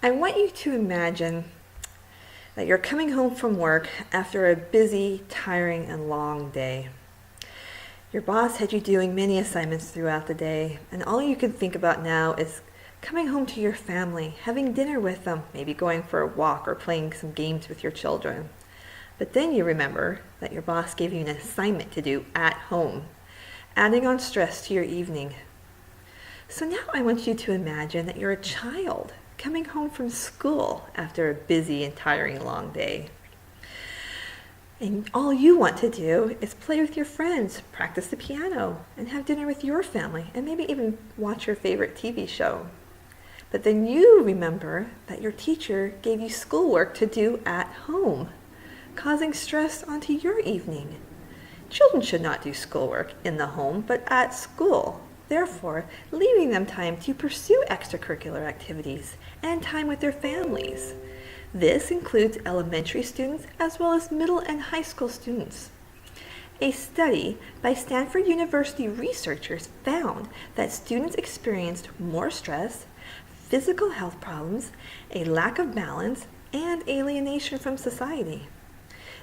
I want you to imagine that you're coming home from work after a busy, tiring, and long day. Your boss had you doing many assignments throughout the day, and all you can think about now is coming home to your family, having dinner with them, maybe going for a walk or playing some games with your children. But then you remember that your boss gave you an assignment to do at home, adding on stress to your evening. So now I want you to imagine that you're a child coming home from school after a busy and tiring long day. And all you want to do is play with your friends, practice the piano, and have dinner with your family, and maybe even watch your favorite TV show. But then you remember that your teacher gave you schoolwork to do at home, causing stress onto your evening. Children should not do schoolwork in the home, but at school. Therefore, leaving them time to pursue extracurricular activities and time with their families. This includes elementary students as well as middle and high school students. A study by Stanford University researchers found that students experienced more stress, physical health problems, a lack of balance, and alienation from society.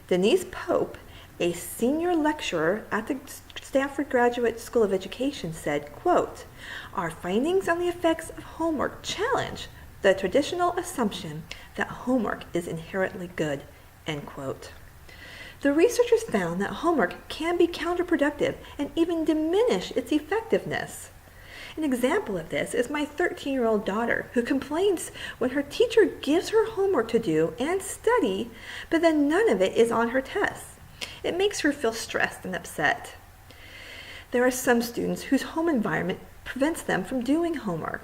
Denise Pope, a senior lecturer at the Stanford Graduate School of Education, said, quote, "Our findings on the effects of homework challenge the traditional assumption that homework is inherently good," end quote. The researchers found that homework can be counterproductive and even diminish its effectiveness. An example of this is my 13-year-old daughter, who complains when her teacher gives her homework to do and study, but then none of it is on her tests. It makes her feel stressed and upset. There are some students whose home environment prevents them from doing homework.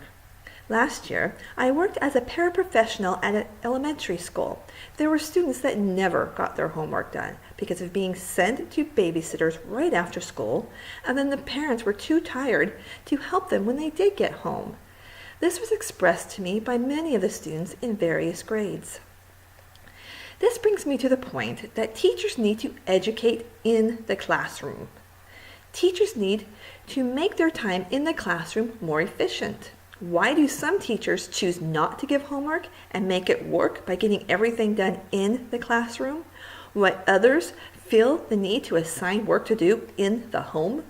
Last year, I worked as a paraprofessional at an elementary school. There were students that never got their homework done because of being sent to babysitters right after school, and then the parents were too tired to help them when they did get home. This was expressed to me by many of the students in various grades. This brings me to the point that teachers need to educate in the classroom. Teachers need to make their time in the classroom more efficient. Why do some teachers choose not to give homework and make it work by getting everything done in the classroom, while others feel the need to assign work to do in the home?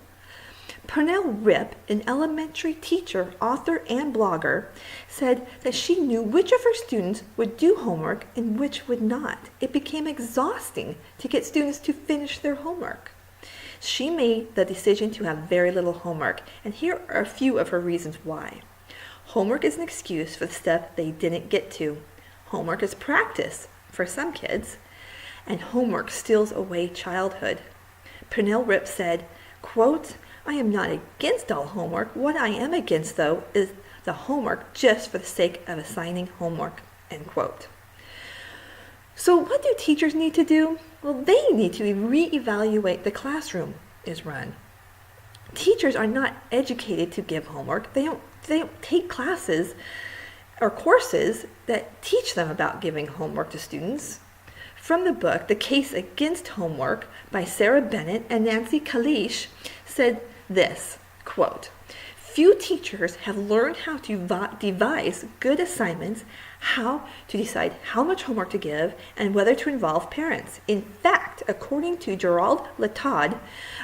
Pernell Ripp, an elementary teacher, author, and blogger, said that she knew which of her students would do homework and which would not. It became exhausting to get students to finish their homework. She made the decision to have very little homework, and here are a few of her reasons why. Homework is an excuse for the stuff they didn't get to. Homework is practice for some kids, and homework steals away childhood. Pernell Ripp said, quote, "I am not against all homework. What I am against, though, is the homework just for the sake of assigning homework," end quote. So what do teachers need to do? Well, they need to reevaluate the classroom is run. Teachers are not educated to give homework. They don't take classes or courses that teach them about giving homework to students. From the book, The Case Against Homework by Sarah Bennett and Nancy Kalish said this, quote, "Few teachers have learned how to devise good assignments, how to decide how much homework to give, and whether to involve parents. In fact, according to Gerald Latodd,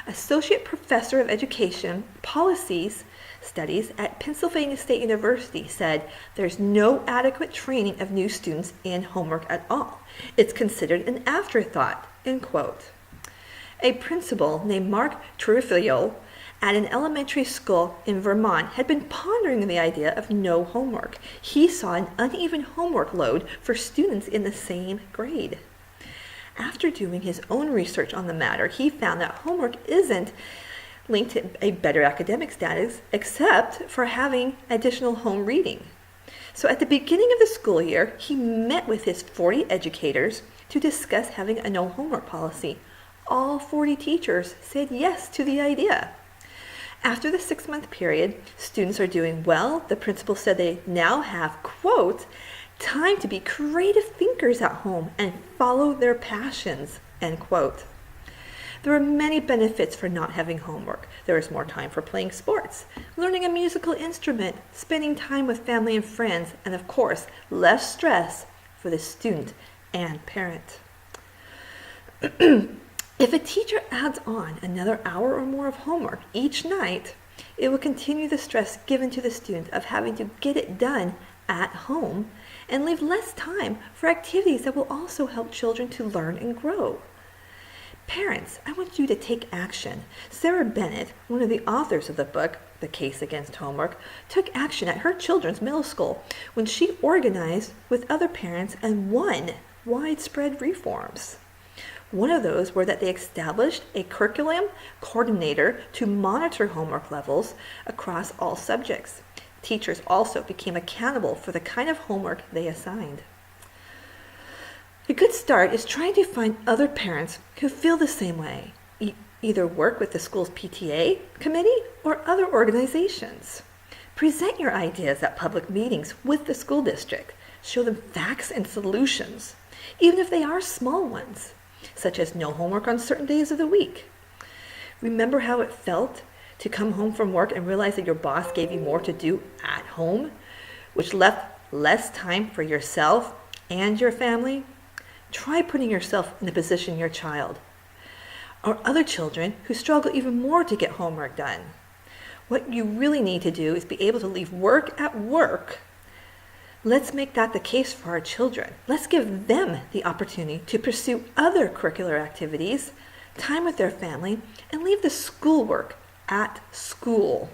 Associate Professor of Education Policies Studies at Pennsylvania State University, said there's no adequate training of new students in homework at all. It's considered an afterthought," end quote. A principal named Mark Truffaut at an elementary school in Vermont had been pondering the idea of no homework. He saw an uneven homework load for students in the same grade. After doing his own research on the matter, he found that homework isn't linked to a better academic status except for having additional home reading. So at the beginning of the school year, he met with his 40 educators to discuss having a no homework policy. All 40 teachers said yes to the idea. After the 6-month period, students are doing well. The principal said they now have, quote, "time to be creative thinkers at home and follow their passions," end quote. There are many benefits for not having homework. There is more time for playing sports, learning a musical instrument, spending time with family and friends, and of course, less stress for the student and parent. If a teacher adds on another hour or more of homework each night, it will continue the stress given to the student of having to get it done at home and leave less time for activities that will also help children to learn and grow. Parents, I want you to take action. Sarah Bennett, one of the authors of the book, The Case Against Homework, took action at her children's middle school when she organized with other parents and won widespread reforms. One of those were that they established a curriculum coordinator to monitor homework levels across all subjects. Teachers also became accountable for the kind of homework they assigned. A good start is trying to find other parents who feel the same way. Either work with the school's PTA committee or other organizations. Present your ideas at public meetings with the school district. Show them facts and solutions, even if they are small ones, such as no homework on certain days of the week. Remember how it felt to come home from work and realize that your boss gave you more to do at home, which left less time for yourself and your family? Try putting yourself in the position of your child or other children who struggle even more to get homework done. What you really need to do is be able to leave work at work. Let's make that the case for our children. Let's give them the opportunity to pursue other curricular activities, time with their family, and leave the schoolwork at school.